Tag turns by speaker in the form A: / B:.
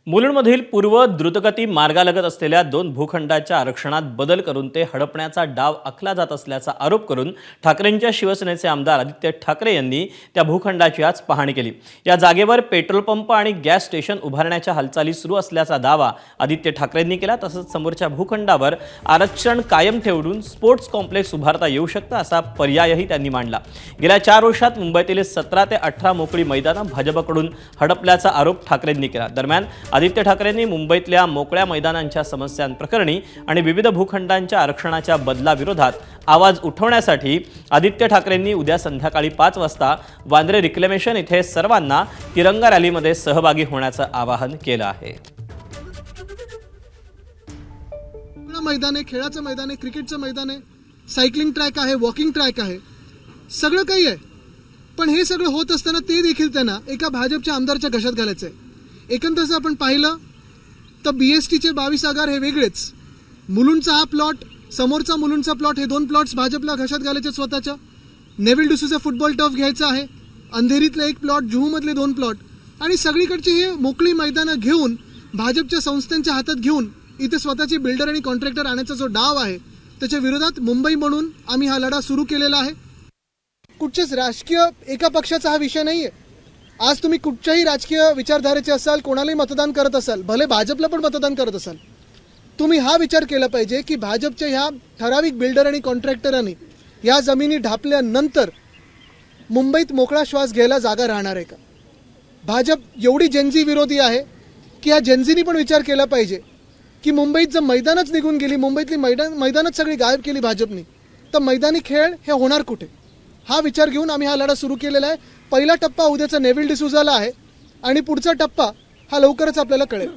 A: मुलुंडमधील पूर्व द्रुतगती मार्गालगत असलेल्या 2 भूखंडाच्या आरक्षणात बदल करून ते हडपण्याचा डाव आखला जात असल्याचा आरोप करून ठाकरेंच्या शिवसेनेचे आमदार आदित्य ठाकरे यांनी त्या भूखंडाची आज पाहणी केली। या जागेवर पेट्रोल पंप आणि गॅस स्टेशन उभारण्याच्या हालचाली सुरू असल्याचा दावा आदित्य ठाकरेंनी केला। तसंच समोरच्या भूखंडावर आरक्षण कायम ठेवून स्पोर्ट्स कॉम्प्लेक्स उभारता येऊ शकतं असा पर्यायही त्यांनी मांडला। गेल्या 4 वर्षात मुंबईतील 17 ते 18 मोकळी मैदानं भाजपकडून हडपल्याचा आरोप ठाकरेंनी केला। दरम्यान आदित्य ठाकरेंनी मुंबईतल्या मोकळ्या मैदानांच्या समस्यांप्रकरणी आणि विविध भूखंडांच्या आरक्षणाच्या बदलाविरोधात आवाज उठवण्यासाठी आदित्य ठाकरेंनी उद्या संध्याकाळी 5 वाजता वांद्रे रिक्लेमेशन इथे सर्वांना तिरंगा रॅलीमध्ये सहभागी होण्याचं आवाहन केलं आहे।
B: मैदान आहे, खेळाचं मैदान आहे, क्रिकेटचं मैदान आहे, सायकलिंग ट्रॅक आहे, वॉकिंग ट्रॅक आहे, सगळं काही आहे। पण हे सगळं होत असताना ते देखील त्यांना एका भाजपच्या आमदारच्या घशात घालायचं आहे। एकंदर जर आपण पाहिलं तर BSTचे 22 आगार हे वेगळेच, मुलुंडचा हा प्लॉट, समोरचा मुलुंडचा प्लॉट, हे 2 प्लॉट्स भाजपला घशात घालायचे स्वतःच्या। नेव्हिल डिसूचा फुटबॉल टर्फ घ्यायचा आहे, अंधेरीतला 1 प्लॉट, जुहूमधले 2 प्लॉट आणि सगळीकडची हे मोकळी मैदानं घेऊन भाजपच्या संस्थांच्या हातात घेऊन इथे स्वतःची बिल्डर आणि कॉन्ट्रॅक्टर आणण्याचा जो डाव आहे त्याच्या विरोधात मुंबई म्हणून आम्ही हा लढा सुरू केलेला आहे। कुठच्याच राजकीय एका पक्षाचा हा विषय नाही आहे। आज तुम्ही कुठच्याही राजकीय विचारधारेचे असाल, कोणालाही मतदान करत असाल, भले भाजपला पण मतदान करत असाल, तुम्ही हा विचार केला पाहिजे की भाजपच्या ह्या ठराविक बिल्डर आणि कॉन्ट्रॅक्टरांनी या जमिनी ढापल्यानंतर मुंबईत मोकळा श्वास घ्यायला जागा राहणार आहे का? भाजप एवढी जेनझी विरोधी आहे की ह्या जेनझीनी पण विचार केला पाहिजे की मुंबईत जर मैदानच निघून गेली, मुंबईतली मैदानच सगळी गायब केली भाजपनी, तर मैदानी खेळ हे होणार कुठे? हा विचार घेऊन आम्ही हा लढा सुरू केलेला आहे। पहिला टप्पा उद्याचा नेव्हिल डिसूजाला आहे आणि पुढचा टप्पा हा लवकरच आपल्याला कळेल।